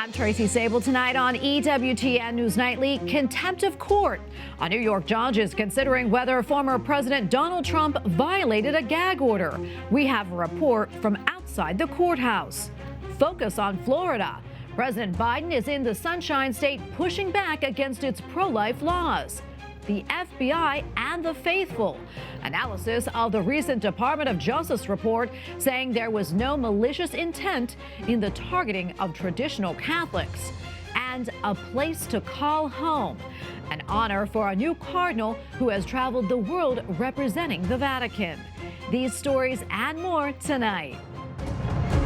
I'm Tracy Sabol. Tonight on EWTN News Nightly, contempt of court. A New York judge is considering whether former President Donald Trump violated a gag order. We have a report from outside the courthouse. Focus on Florida. President Biden is in the Sunshine State pushing back against its pro-life laws. The FBI and the faithful. Analysis of the recent Department of Justice report saying there was no malicious intent in the targeting of traditional Catholics. And a place to call home. An honor for a new cardinal who has traveled the world representing the Vatican. These stories and more tonight.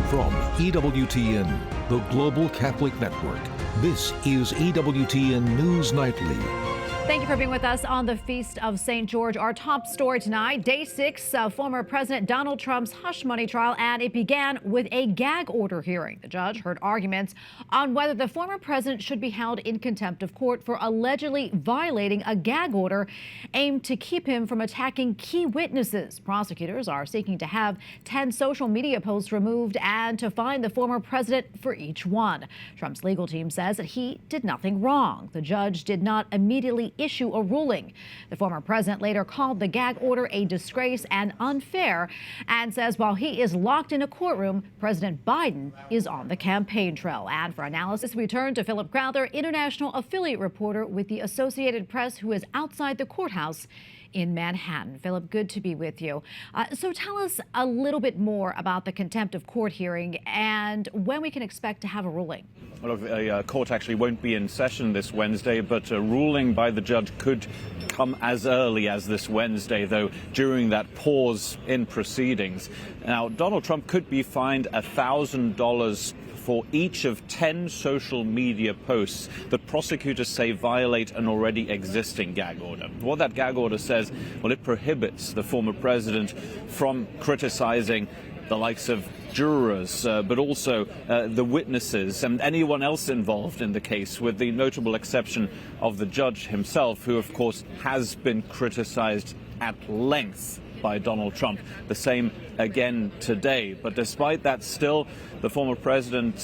From EWTN, the Global Catholic Network, this is EWTN News Nightly. Thank you for being with us on the Feast of St. George. Our top story tonight, day 6 of former President Donald Trump's hush money trial, and it began with a gag order hearing. The judge heard arguments on whether the former president should be held in contempt of court for allegedly violating a gag order aimed to keep him from attacking key witnesses. Prosecutors are seeking to have 10 social media posts removed and to fine the former president for each one. Trump's legal team says that he did nothing wrong. The judge did not immediately issue a ruling. The former president later called the gag order a disgrace and unfair and says while he is locked in a courtroom, President Biden is on the campaign trail. And for analysis, we turn to Philip Crowther, international affiliate reporter with the Associated Press, who is outside the courthouse in Manhattan. Philip, good to be with you. So tell us a little bit more about the contempt of court hearing and when we can expect to have a ruling. Well, a court actually won't be in session this Wednesday, but a ruling by the judge could come as early as this Wednesday, though, during that pause in proceedings. Now, Donald Trump could be fined $1,000 for each of 10 social media posts that prosecutors say violate an already existing gag order. What that gag order says, well, it prohibits the former president from criticizing the likes of jurors, but also the witnesses and anyone else involved in the case, with the notable exception of the judge himself, who, of course, has been criticized at length by Donald Trump. The same again today. But despite that, still, the former president,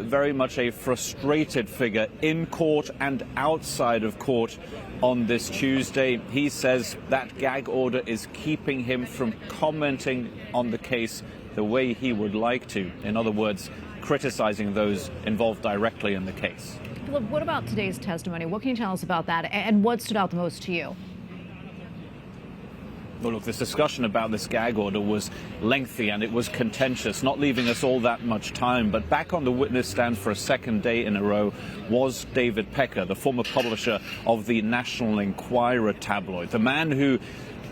very much a frustrated figure in court and outside of court on this Tuesday. He says that gag order is keeping him from commenting on the case the way he would like to. In other words, criticizing those involved directly in the case. Philip, what about today's testimony? What can you tell us about that, and what stood out the most to you? Well, look, this discussion about this gag order was lengthy and it was contentious, not leaving us all that much time. But back on the witness stand for a second day in a row was David Pecker, the former publisher of the National Enquirer tabloid, the man who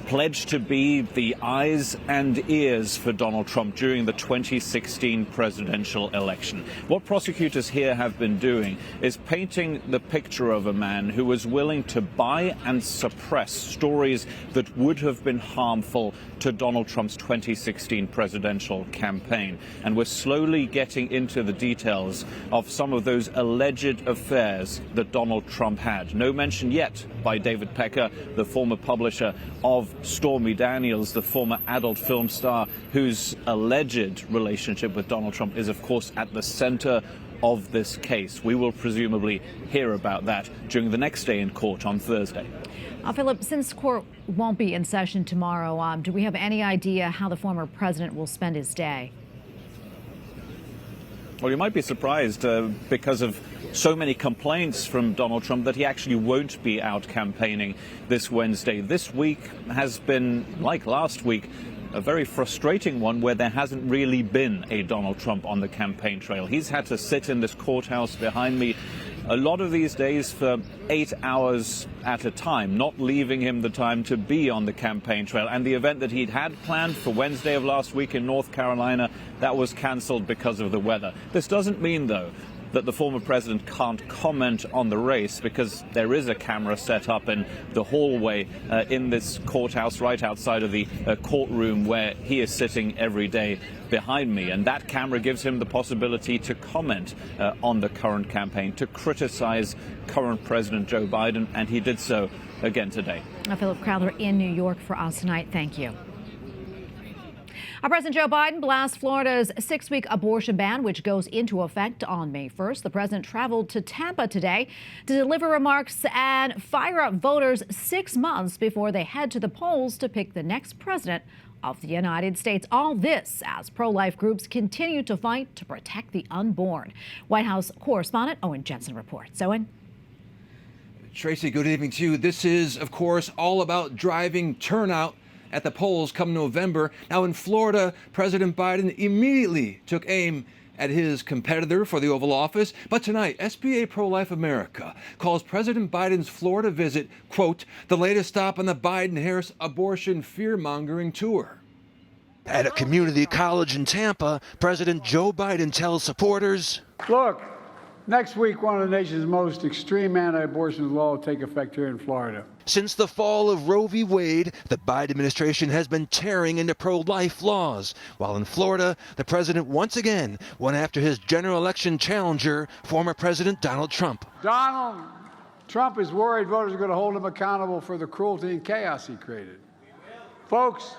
pledged to be the eyes and ears for Donald Trump during the 2016 presidential election. What prosecutors here have been doing is painting the picture of a man who was willing to buy and suppress stories that would have been harmful to Donald Trump's 2016 presidential campaign. And we're slowly getting into the details of some of those alleged affairs that Donald Trump had. No mention yet by David Pecker, the former publisher of Stormy Daniels, the former adult film star whose alleged relationship with Donald Trump is, of course, at the center of this case. We will presumably hear about that during the next day in court on Thursday. Philip, since court won't be in session tomorrow, do we have any idea how the former president will spend his day? Well, you might be surprised because of so many complaints from Donald Trump that he actually won't be out campaigning this Wednesday. This week has been, like last week, a very frustrating one where there hasn't really been a Donald Trump on the campaign trail. He's had to sit in this courthouse behind me a lot of these days for 8 hours at a time, not leaving him the time to be on the campaign trail. And the event that he'd had planned for Wednesday of last week in North Carolina, that was canceled because of the weather. This doesn't mean, though, that the former president can't comment on the race, because there is a camera set up in the hallway in this courthouse right outside of the courtroom where he is sitting every day behind me. And that camera gives him the possibility to comment on the current campaign, to criticize current President Joe Biden, and he did so again today. Philip Crowther in New York for us tonight. Thank you. President Joe Biden blasts Florida's 6-week abortion ban, which goes into effect on May 1st. The president traveled to Tampa today to deliver remarks and fire up voters 6 months before they head to the polls to pick the next president of the United States. All this as pro-life groups continue to fight to protect the unborn. White House correspondent Owen Jensen reports. Owen? Tracy, good evening to you. This is, of course, all about driving turnout at the polls come November. Now in Florida, President Biden immediately took aim at his competitor for the Oval Office. But tonight, SBA Pro-Life America calls President Biden's Florida visit, quote, the latest stop on the Biden-Harris abortion fear-mongering tour. At a community college in Tampa, President Joe Biden tells supporters, look, next week, one of the nation's most extreme anti-abortion laws will take effect here in Florida. Since the fall of Roe v. Wade, the Biden administration has been tearing into pro-life laws. While in Florida, the president once again went after his general election challenger, former President Donald Trump. Donald Trump is worried voters are going to hold him accountable for the cruelty and chaos he created. Folks,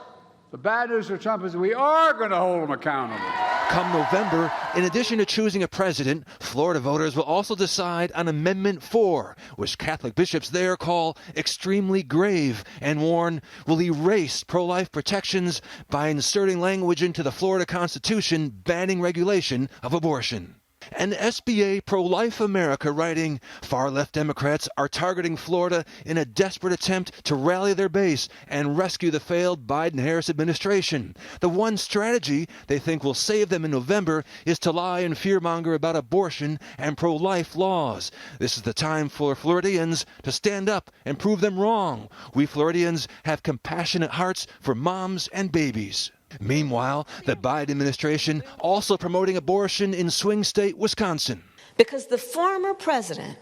the bad news for Trump is we are going to hold him accountable. Come November, in addition to choosing a president, Florida voters will also decide on Amendment 4, which Catholic bishops there call extremely grave and warn will erase pro-life protections by inserting language into the Florida Constitution banning regulation of abortion. And SBA Pro-Life America writing, far-left Democrats are targeting Florida in a desperate attempt to rally their base and rescue the failed Biden-Harris administration. The one strategy they think will save them in November is to lie and fearmonger about abortion and pro-life laws. This is the time for Floridians to stand up and prove them wrong. We Floridians have compassionate hearts for moms and babies. Meanwhile, the Biden administration also promoting abortion in swing state Wisconsin. Because the former president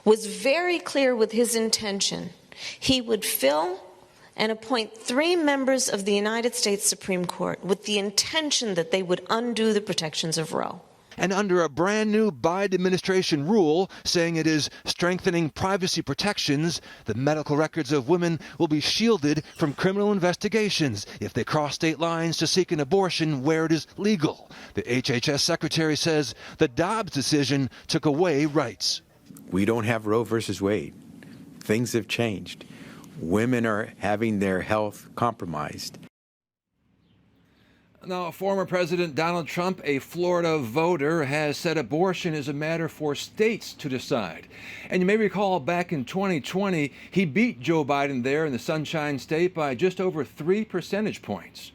was very clear with his intention. He would fill and appoint 3 members of the United States Supreme Court with the intention that they would undo the protections of Roe. And under a brand new Biden administration rule saying it is strengthening privacy protections, the medical records of women will be shielded from criminal investigations if they cross state lines to seek an abortion where it is legal. The HHS secretary says the Dobbs decision took away rights. We don't have Roe versus Wade. Things have changed. Women are having their health compromised. Now, former President Donald Trump, a Florida voter, has said abortion is a matter for states to decide. And you may recall back in 2020, he beat Joe Biden there in the Sunshine State by just over 3 percentage points.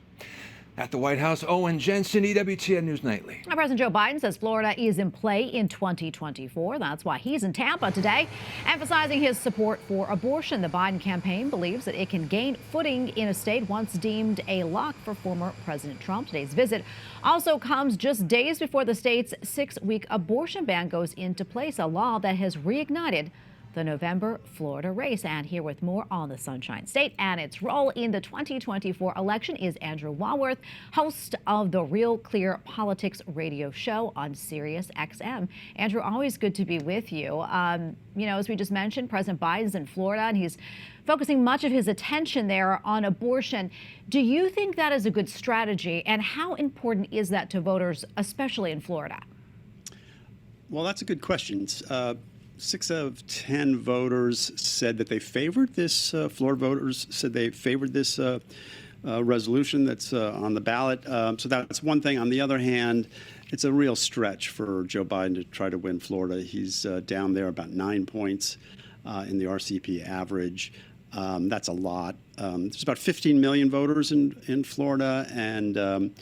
At the White House, Owen Jensen, EWTN News Nightly. President Joe Biden says Florida is in play in 2024. That's why he's in Tampa today, emphasizing his support for abortion. The Biden campaign believes that it can gain footing in a state once deemed a lock for former President Trump. Today's visit also comes just days before the state's 6-week abortion ban goes into place, a law that has reignited the November Florida race. And here with more on the Sunshine State and its role in the 2024 election is Andrew Walworth, host of the Real Clear Politics radio show on Sirius XM. Andrew, always good to be with you. As we just mentioned, President Biden's in Florida and he's focusing much of his attention there on abortion. Do you think that is a good strategy, and how important is that to voters, especially in Florida? Well, that's a good question. 6 of 10 voters said that they favored this. Florida voters said they favored this resolution that's on the ballot. So that's one thing. On the other hand, it's a real stretch for Joe Biden to try to win Florida. He's down there about 9 points in the RCP average. That's a lot. There's about 15 million voters in Florida, and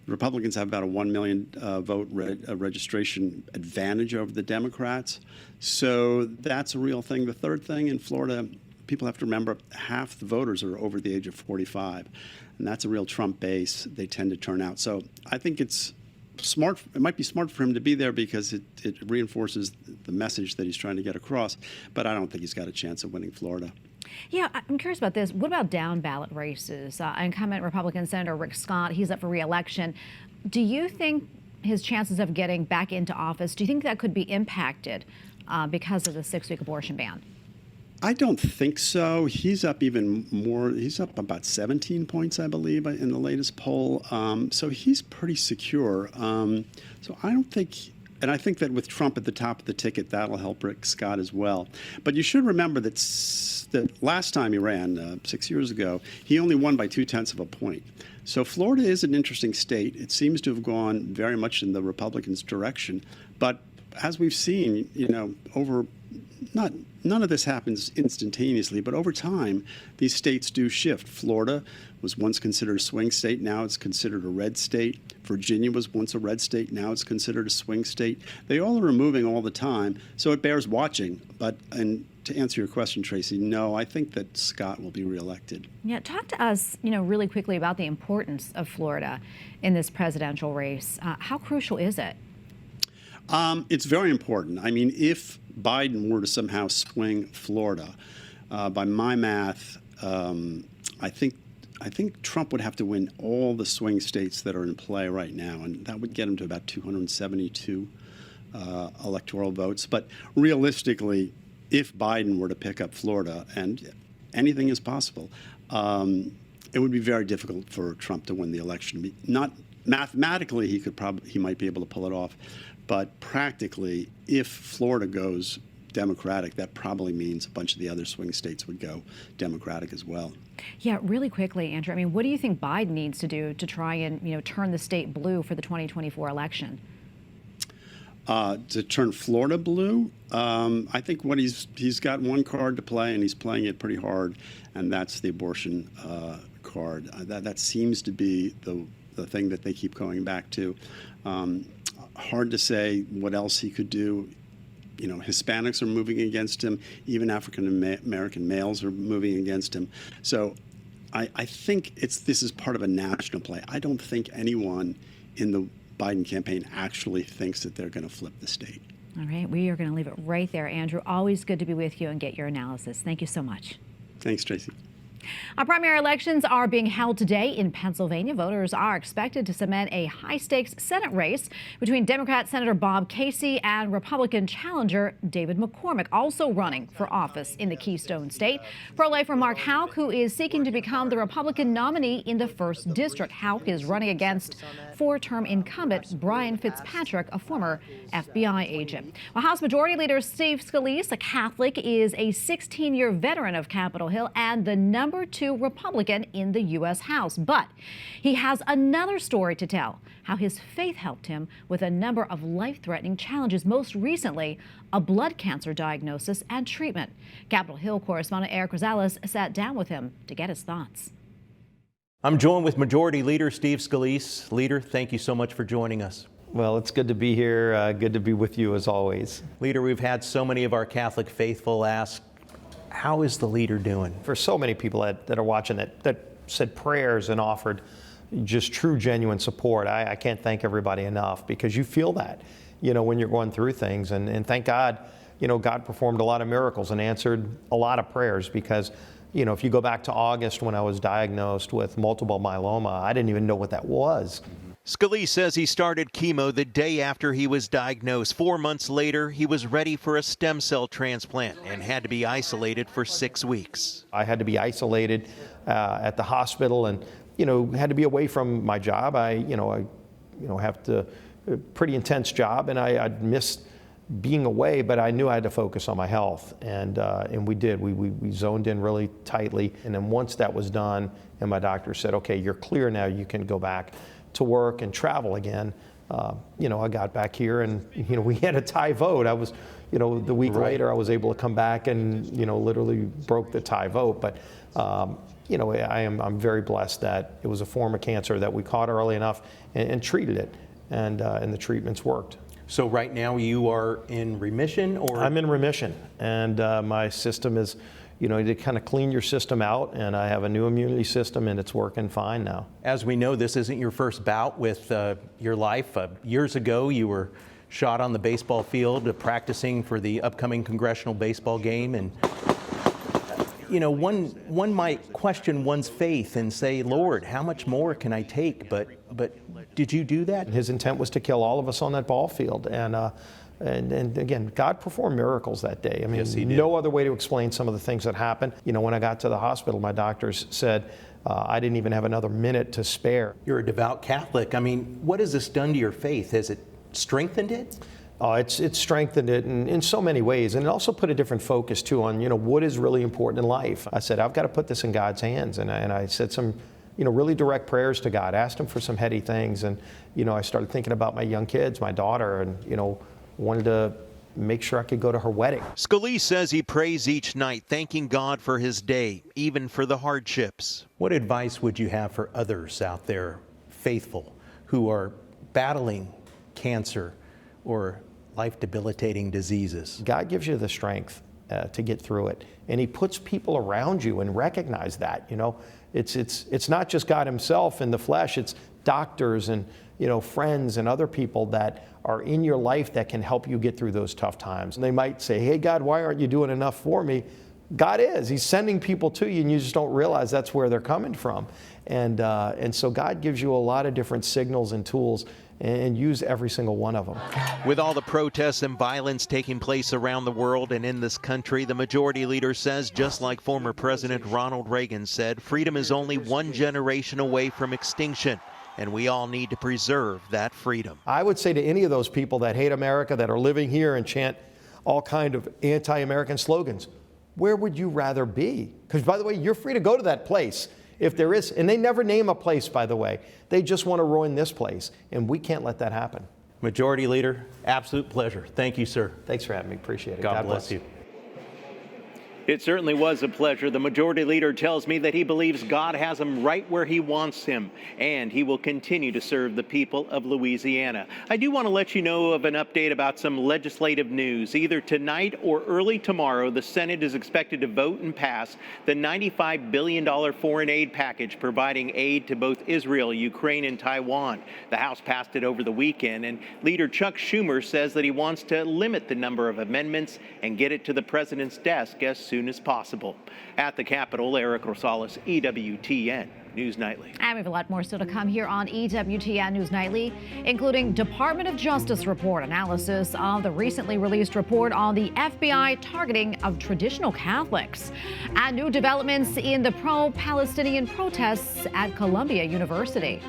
Republicans have about a 1 million vote registration advantage over the Democrats. So that's a real thing. The third thing in Florida, people have to remember half the voters are over the age of 45. And that's a real Trump base. They tend to turn out. So I think it's smart. It might be smart for him to be there because it reinforces the message that he's trying to get across. But I don't think he's got a chance of winning Florida. Yeah, I'm curious about this. What about down ballot races? Incumbent Republican Senator Rick Scott, he's up for re-election. Do you think his chances of getting back into office, do you think that could be impacted because of the 6-week abortion ban? I don't think so. He's up even more. He's up about 17 points, I believe, in the latest poll. So he's pretty secure. So I don't think, and I think that with Trump at the top of the ticket, that'll help Rick Scott as well. But you should remember that last time he ran, 6 years ago, he only won by 0.2 of a point. So Florida is an interesting state. It seems to have gone very much in the Republicans' direction. But as we've seen, none of this happens instantaneously, but over time, these states do shift. Florida was once considered a swing state. Now it's considered a red state. Virginia was once a red state. Now it's considered a swing state. They all are moving all the time, so it bears watching. And to answer your question, Tracy, no, I think that Scott will be reelected. Yeah, talk to us, really quickly about the importance of Florida in this presidential race. How crucial is it? It's very important. I mean, if Biden were to somehow swing Florida, by my math, I think Trump would have to win all the swing states that are in play right now, and that would get him to about 272 electoral votes. But realistically, if Biden were to pick up Florida, and anything is possible, it would be very difficult for Trump to win the election. Not mathematically, he might be able to pull it off. But practically, if Florida goes Democratic, that probably means a bunch of the other swing states would go Democratic as well. Yeah, really quickly, Andrew, what do you think Biden needs to do to try and, turn the state blue for the 2024 election? To turn Florida blue, I think he's got one card to play, and he's playing it pretty hard, and that's the abortion card. That seems to be the thing that they keep going back to. Hard to say what else he could do. Hispanics are moving against him. Even African American males are moving against him. So I think this is part of a national play. I don't think anyone in the Biden campaign actually thinks that they're going to flip the state. All right, we are going to leave it right there. Andrew, always good to be with you and get your analysis. Thank you so much. Thanks, Tracy. Our primary elections are being held today in Pennsylvania. Voters are expected to cement a high-stakes Senate race between Democrat Senator Bob Casey and Republican challenger David McCormick, also running for office in the Keystone State. Pro-lifer Mark Houck, who is seeking to become the Republican nominee in the 1st District. Houck is running against four-term incumbent Brian Fitzpatrick, a former FBI agent. Well, House Majority Leader Steve Scalise, a Catholic, is a 16-year veteran of Capitol Hill and the number 2 Republican in the U.S. House. But he has another story to tell, how his faith helped him with a number of life-threatening challenges, most recently a blood cancer diagnosis and treatment. Capitol Hill correspondent Eric Rosales sat down with him to get his thoughts. I'm joined with Majority Leader Steve Scalise. Leader, thank you so much for joining us. Well, it's good to be here. Good to be with you as always. Leader, we've had so many of our Catholic faithful ask, how is the leader doing? For so many people that are watching that said prayers and offered just true, genuine support, I can't thank everybody enough, because you feel that, when you're going through things. And thank God, God performed a lot of miracles and answered a lot of prayers, because, if you go back to August when I was diagnosed with multiple myeloma, I didn't even know what that was. Scalise says he started chemo the day after he was diagnosed. 4 months later, he was ready for a stem cell transplant and had to be isolated for 6 weeks. I had to be isolated at the hospital, and had to be away from my job. I have to pretty intense job, and I'd missed being away, but I knew I had to focus on my health, and we did. We zoned in really tightly, and then once that was done, and my doctor said, "Okay, you're clear now. You can go back to work and travel again." I got back here, and we had a tie vote. I was, the week later, I was able to come back and literally broke the tie vote. But I'm very blessed that it was a form of cancer that we caught early enough and treated it, and the treatments worked. So right now you are in remission, or? I'm in remission, and my system is, to kind of clean your system out, and I have a new immunity system, and it's working fine now. As we know, this isn't your first bout with your life. Years ago, you were shot on the baseball field practicing for the upcoming congressional baseball game, and one might question one's faith and say, "Lord, how much more can I take?" But did you do that? His intent was to kill all of us on that ball field, and And again, God performed miracles that day. I mean, Yes, he did. no other way to explain some of the things that happened. You know, when I got to the hospital, my doctors said I didn't even have another minute to spare. You're a devout Catholic. I mean, what has this done to your faith? Has it strengthened it? It's strengthened it in so many ways, and it also put a different focus too on, you know, what is really important in life. I said, I've got to put this in God's hands, and I said some, you know, really direct prayers to God, asked him for some heady things, and, you know, I started thinking about my young kids, my daughter, and, you know, wanted to make sure I could go to her wedding. Scalise says he prays each night, thanking God for his day, even for the hardships. What advice would you have for others out there, faithful, who are battling cancer or life-debilitating diseases? God gives you the strength to get through it, and he puts people around you and recognize that. You know, it's not just God himself in the flesh, it's doctors and, you know, friends and other people that are in your life that can help you get through those tough times. And they might say, hey, God, why aren't you doing enough for me? God is. He's sending people to you, and you just don't realize that's where they're coming from. And so God gives you a lot of different signals and tools, and use every single one of them. With all the protests and violence taking place around the world and in this country, the majority leader says, just like former President Ronald Reagan said, freedom is only one generation away from extinction, and we all need to preserve that freedom. I would say to any of those people that hate America, that are living here and chant all kind of anti-American slogans, where would you rather be? Because, by the way, you're free to go to that place. If there is, and they never name a place, by the way. They just want to ruin this place, and we can't let that happen. Majority Leader, absolute pleasure. Thank you, sir. Thanks for having me. Appreciate it. God bless you. It certainly was a pleasure. The Majority Leader tells me that he believes God has him right where he wants him, and he will continue to serve the people of Louisiana. I do want to let you know of an update about some legislative news. Either tonight or early tomorrow, the Senate is expected to vote and pass the $95 billion foreign aid package providing aid to both Israel, Ukraine, and Taiwan. The House passed it over the weekend, and Leader Chuck Schumer says that he wants to limit the number of amendments and get it to the president's desk as soon as possible. At the Capitol, Eric Rosales, EWTN News Nightly. And we have a lot more still to come here on EWTN News Nightly, including Department of Justice report analysis of the recently released report on the FBI targeting of traditional Catholics, and new developments in the pro-Palestinian protests at Columbia University.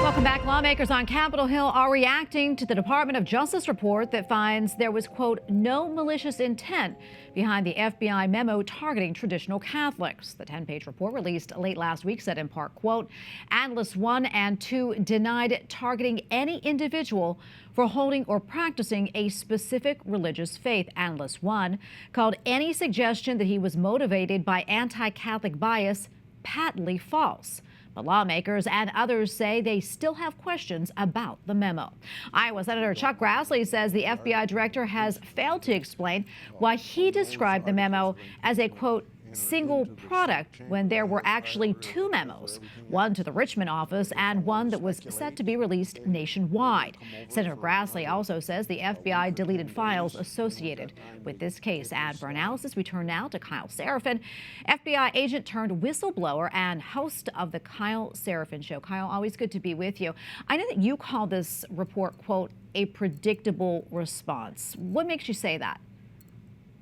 Welcome back. Lawmakers on Capitol Hill are reacting to the Department of Justice report that finds there was, quote, no malicious intent behind the FBI memo targeting traditional Catholics. The 10-page report released late last week said in part, quote, Analysts 1 and 2 denied targeting any individual for holding or practicing a specific religious faith. Analyst 1 called any suggestion that he was motivated by anti-Catholic bias patently false. But lawmakers and others say they still have questions about the memo. Iowa Senator Chuck Grassley says the FBI director has failed to explain why he described the memo as a, quote, single product when there were actually two memos, one to the Richmond office and one that was set to be released nationwide. Senator Grassley also says the FBI deleted files associated with this case. And for analysis, we turn now to Kyle Seraphin, FBI agent turned whistleblower and host of the Kyle Seraphin Show. Kyle, always good to be with you. I know that you call this report, quote, a predictable response. What makes you say that?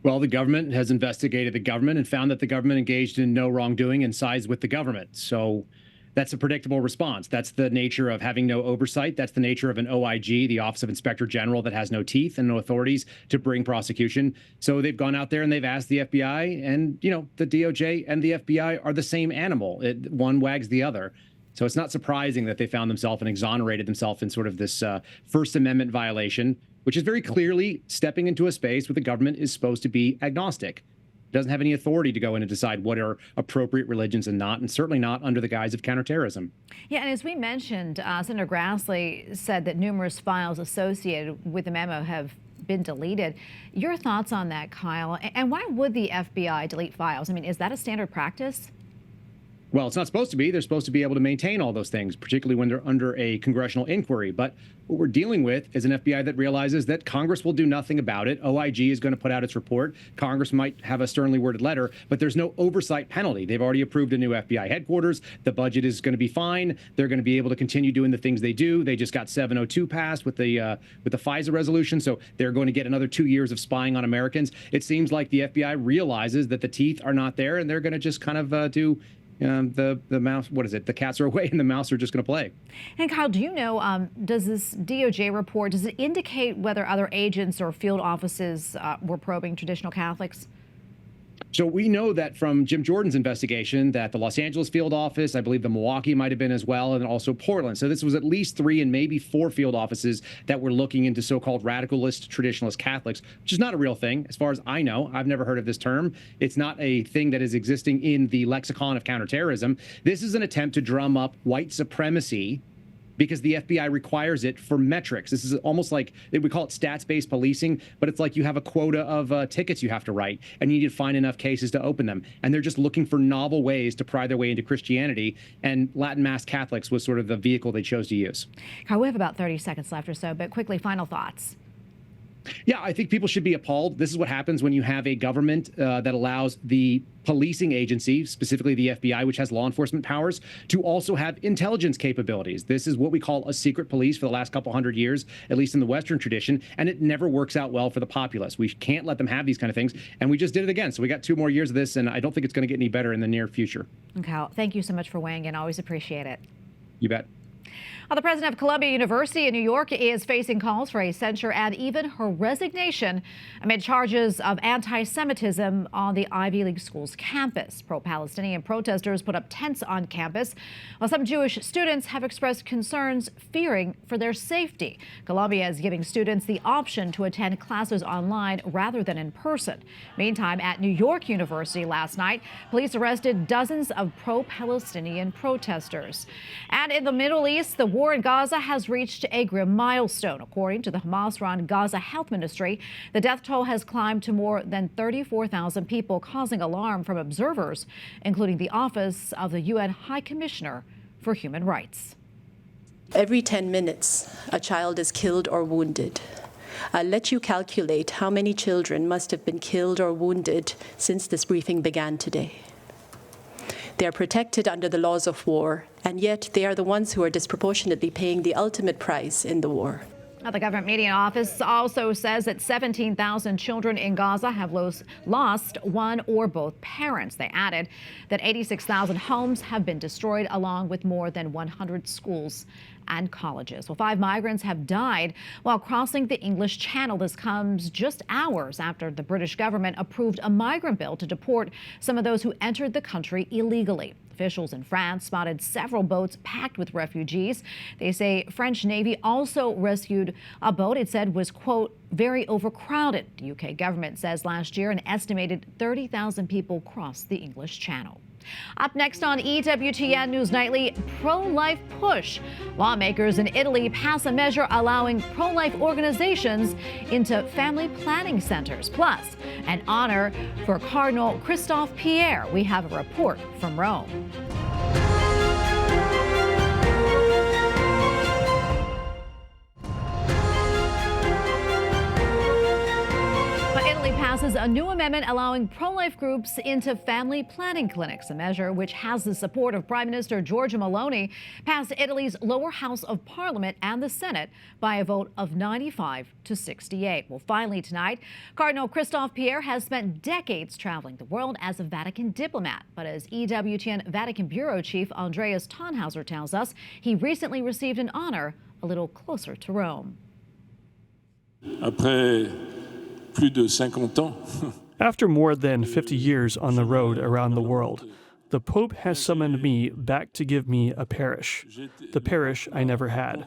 Well, the government has investigated the government and found that the government engaged in no wrongdoing and sides with the government. So that's a predictable response. That's the nature of having no oversight. That's the nature of an OIG, the Office of Inspector General, that has no teeth and no authorities to bring prosecution. So they've gone out there and they've asked the FBI, and, you know, the DOJ and the FBI are the same animal. One wags the other. So it's not surprising that they found themselves and exonerated themselves in sort of this First Amendment violation, which is very clearly stepping into a space where the government is supposed to be agnostic. It doesn't have any authority to go in and decide what are appropriate religions and not, and certainly not under the guise of counterterrorism. Yeah, and as we mentioned, Senator Grassley said that numerous files associated with the memo have been deleted. Your thoughts on that, Kyle? And why would the FBI delete files? I mean, is that a standard practice? Well, it's not supposed to be. They're supposed to be able to maintain all those things, particularly when they're under a congressional inquiry. But what we're dealing with is an FBI that realizes that Congress will do nothing about it. OIG is going to put out its report. Congress might have a sternly worded letter, but there's no oversight penalty. They've already approved a new FBI headquarters. The budget is going to be fine. They're going to be able to continue doing the things they do. They just got 702 passed with the FISA resolution, so they're going to get another 2 years of spying on Americans. It seems like the FBI realizes that the teeth are not there, and they're going to just kind of do the mouse, what is it? The cats are away and the mouse are just going to play. And Kyle, do you know, does this DOJ report, does it indicate whether other agents or field offices were probing traditional Catholics? So we know that from Jim Jordan's investigation that the Los Angeles field office, I believe the Milwaukee might have been as well, and also Portland. So this was at least 3 and maybe 4 field offices that were looking into so-called radicalist traditionalist Catholics, which is not a real thing. As far as I know, I've never heard of this term. It's not a thing that is existing in the lexicon of counterterrorism. This is an attempt to drum up white supremacy because the FBI requires it for metrics. This is almost like, we call it stats-based policing, but it's like you have a quota of tickets you have to write, and you need to find enough cases to open them. And they're just looking for novel ways to pry their way into Christianity, and Latin Mass Catholics was sort of the vehicle they chose to use. Kyle, we have about 30 seconds left or so, but quickly, final thoughts. Yeah, I think people should be appalled. This is what happens when you have a government that allows the policing agency, specifically the FBI, which has law enforcement powers, to also have intelligence capabilities. This is what we call a secret police for the last couple hundred years, at least in the Western tradition, and it never works out well for the populace. We can't let them have these kind of things, and we just did it again. So we got 2 more years of this, and I don't think it's going to get any better in the near future. Kyle, thank you so much for weighing in. Always appreciate it. You bet. The president of Columbia University in New York is facing calls for a censure and even her resignation amid charges of anti-Semitism on the Ivy League school's campus. Pro-Palestinian protesters put up tents on campus, while some Jewish students have expressed concerns, fearing for their safety. Columbia is giving students the option to attend classes online rather than in person. Meantime, at New York University last night, police arrested dozens of pro-Palestinian protesters. And in the Middle East, the war in Gaza has reached a grim milestone. According to the Hamas-run Gaza Health Ministry, the death toll has climbed to more than 34,000 people, causing alarm from observers, including the Office of the UN High Commissioner for Human Rights. Every 10 minutes, a child is killed or wounded. I'll let you calculate how many children must have been killed or wounded since this briefing began today. They are protected under the laws of war, and yet they are the ones who are disproportionately paying the ultimate price in the war. The government media office also says that 17,000 children in Gaza have lost one or both parents. They added that 86,000 homes have been destroyed, along with more than 100 schools and colleges. Well, 5 migrants have died while crossing the English Channel. This comes just hours after the British government approved a migrant bill to deport some of those who entered the country illegally. Officials in France spotted several boats packed with refugees. They say French Navy also rescued a boat it said was, quote, very overcrowded. The UK government says last year an estimated 30,000 people crossed the English Channel. Up next on EWTN News Nightly, pro-life push. Lawmakers in Italy pass a measure allowing pro-life organizations into family planning centers. Plus, an honor for Cardinal Christophe Pierre. We have a report from Rome. Passes a new amendment allowing pro-life groups into family planning clinics. A measure which has the support of Prime Minister Giorgia Meloni passed Italy's lower house of parliament and the Senate by a vote of 95 to 68. Well, finally tonight, Cardinal Christophe Pierre has spent decades traveling the world as a Vatican diplomat. But as EWTN Vatican Bureau Chief Andreas Tannhauser tells us, he recently received an honor a little closer to Rome. After more than 50 years on the road around the world, the Pope has summoned me back to give me a parish, the parish I never had.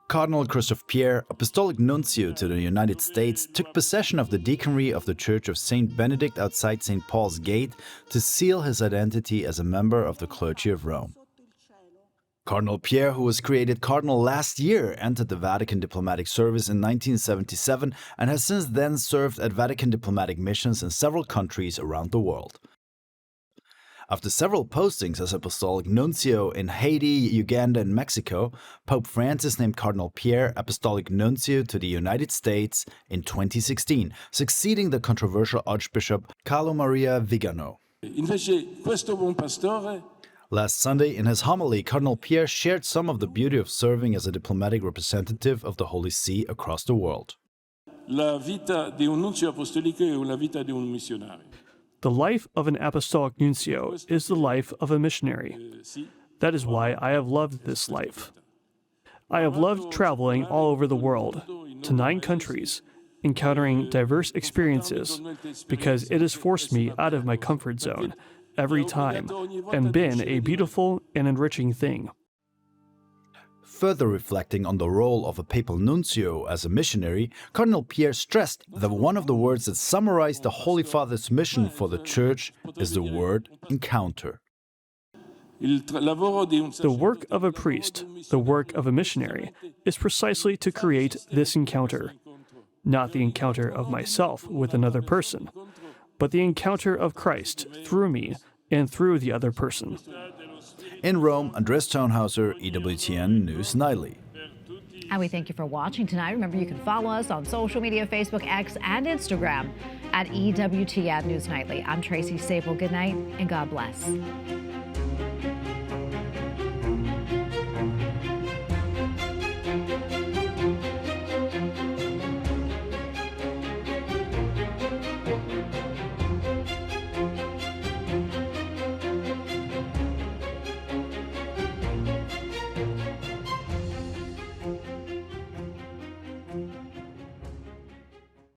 Cardinal Christophe Pierre, Apostolic Nuncio to the United States, took possession of the deaconry of the Church of St. Benedict outside St. Paul's Gate to seal his identity as a member of the clergy of Rome. Cardinal Pierre, who was created cardinal last year, entered the Vatican diplomatic service in 1977 and has since then served at Vatican diplomatic missions in several countries around the world. After several postings as Apostolic Nuncio in Haiti, Uganda, and Mexico, Pope Francis named Cardinal Pierre Apostolic Nuncio to the United States in 2016, succeeding the controversial Archbishop Carlo Maria Vigano. Last Sunday, in his homily, Cardinal Pierre shared some of the beauty of serving as a diplomatic representative of the Holy See across the world. The life of an apostolic nuncio is the life of a missionary. That is why I have loved this life. I have loved traveling all over the world, to 9 countries, encountering diverse experiences, because it has forced me out of my comfort zone every time and been a beautiful and enriching thing. Further reflecting on the role of a papal nuncio as a missionary, Cardinal Pierre stressed that one of the words that summarize the Holy Father's mission for the Church is the word encounter. The work of a priest, the work of a missionary, is precisely to create this encounter. Not the encounter of myself with another person, but the encounter of Christ through me and through the other person. In Rome, Andres Townhauser, EWTN News Nightly. And we thank you for watching tonight. Remember, you can follow us on social media, Facebook, X, and Instagram at EWTN News Nightly. I'm Tracy Sabol. Good night and God bless.